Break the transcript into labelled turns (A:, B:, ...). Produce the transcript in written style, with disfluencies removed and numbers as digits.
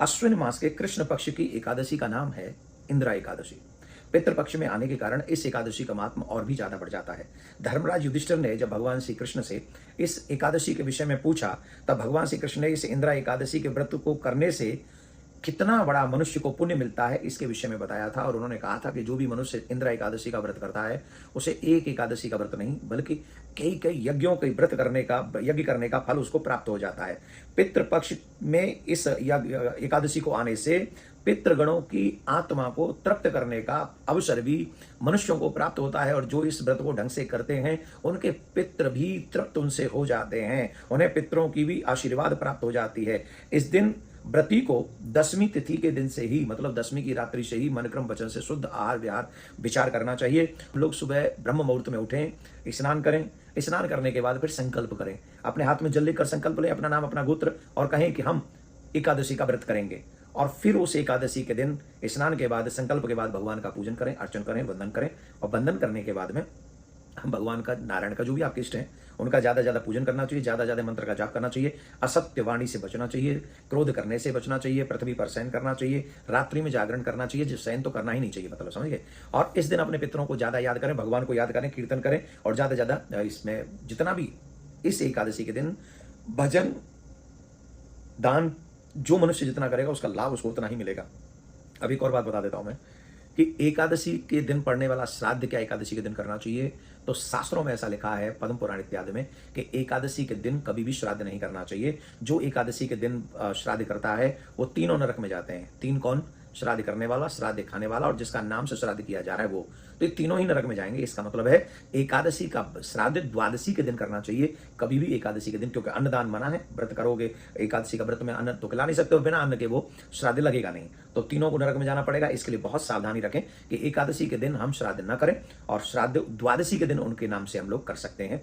A: अश्विन मास के कृष्ण पक्ष की एकादशी का नाम है इंदिरा एकादशी। पितृपक्ष में आने के कारण इस एकादशी का महात्म और भी ज्यादा बढ़ जाता है। धर्मराज युधिष्ठिर ने जब भगवान श्री कृष्ण से इस एकादशी के विषय में पूछा, तब भगवान श्री कृष्ण ने इस इंदिरा एकादशी के व्रत को करने से कितना बड़ा मनुष्य को पुण्य मिलता है इसके विषय में बताया था। और उन्होंने कहा था कि जो भी मनुष्य इंदिरा एकादशी का व्रत करता है उसे एक एकादशी का व्रत नहीं बल्कि कई कई यज्ञों के व्रत यज्ञ करने का फल उसको प्राप्त हो जाता है। पितृपक्ष में इस एकादशी को आने से पितृगणों की आत्मा को तृप्त करने का अवसर भी मनुष्यों को प्राप्त होता है। और जो इस व्रत को ढंग से करते हैं उनके पितृ भी तृप्त उनसे हो जाते हैं, उन्हें पितरों की भी आशीर्वाद प्राप्त हो जाती है। इस दिन व्रती को दसवीं तिथि के दिन से ही, मतलब दसवीं की रात्रि से ही मन क्रम वचन से शुद्ध आहार विहार विचार करना चाहिए। लोग सुबह ब्रह्म मुहूर्त में उठें, स्नान करें, स्नान करने के बाद फिर संकल्प करें, अपने हाथ में जल लेकर संकल्प लें, अपना नाम अपना गोत्र, और कहें कि हम एकादशी का व्रत करेंगे। और फिर उस एकादशी के दिन स्नान के बाद, संकल्प के बाद भगवान का पूजन करें, अर्चन करें, वंदन करें। और वंदन करने के बाद में हम भगवान का, नारायण का, जो भी आपके इष्ट हैं उनका ज्यादा ज्यादा पूजन करना चाहिए, ज्यादा ज्यादा मंत्र का जाप करना चाहिए, असत्य वाणी से बचना चाहिए, क्रोध करने से बचना चाहिए, पृथ्वी पर शयन करना चाहिए, रात्रि में जागरण करना चाहिए, जिस शयन तो करना ही नहीं चाहिए, मतलब समझ गए। और इस दिन अपने पितरों को ज्यादा याद करें, भगवान को याद करें, कीर्तन करें, और ज्यादा ज्यादा इसमें जितना भी इस एकादशी के दिन भजन दान जो मनुष्य जितना करेगा उसका लाभ उसको उतना ही मिलेगा। अब एक और बात बता देता हूं मैं कि एकादशी के दिन पड़ने वाला श्राद्ध क्या एकादशी के दिन करना चाहिए। तो शास्त्रों में ऐसा लिखा है, पद्म पुराण इत्यादि में, कि एकादशी के दिन कभी भी श्राद्ध नहीं करना चाहिए। जो एकादशी के दिन श्राद्ध करता है वो तीनों नरक में जाते हैं। तीन कौन? श्राद्ध करने वाला, श्राद्ध खाने वाला, और जिसका नाम से श्राद्ध किया जा रहा है वो। तो ये तीनों ही नरक में जाएंगे। इसका मतलब है एकादशी का श्राद्ध द्वादशी के दिन करना चाहिए, कभी भी एकादशी के दिन, क्योंकि अन्नदान मना है। व्रत करोगे एकादशी का व्रत में अन्न तो खिला नहीं सकते हो, बिना अन्न के वो श्राद्ध लगेगा नहीं। तो तीनों को नरक में जाना पड़ेगा। इसके लिए बहुत सावधानी रखें कि एकादशी के दिन हम श्राद्ध न करें, और श्राद्ध द्वादशी के दिन उनके नाम से हम लोग कर सकते हैं।